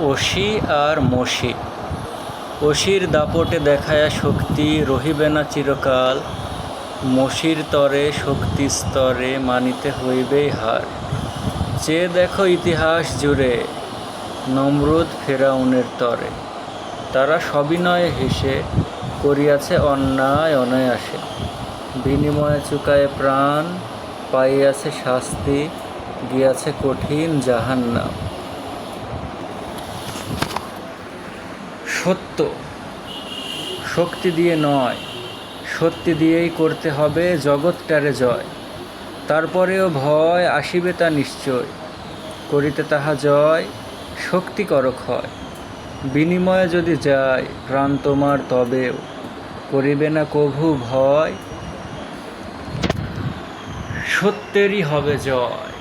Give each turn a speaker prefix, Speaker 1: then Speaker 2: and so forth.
Speaker 1: অসি আর মসি। অসির দাপটে দেখায়া শক্তি রহিবে না চিরকাল, মসির তরে শক্তি স্তরে মানিতে হইবেই হার। চেয়ে দেখো ইতিহাস জুড়ে নমরুদ ফেরাউনের তরে, তারা সবিনয়ে হেসে করিয়াছে অন্যায় অনায়াসে, বিনিময়ে চুকায়ে প্রাণ পাইয়াছে শাস্তি, গিয়াছে কঠিন জাহান্নাম। সত্য শক্তি দিয়ে নয়, সত্যি দিয়েই করতে হবে জগৎটারে জয়। তারপরেও ভয় আসিবে তা নিশ্চয়, করিতে তাহা জয় শক্তি কর ক্ষয়। বিনিময়ে যদি যায় প্রাণ তোমার তবেও, করিবে না কভু ভয়, সত্যেরই হবে জয়।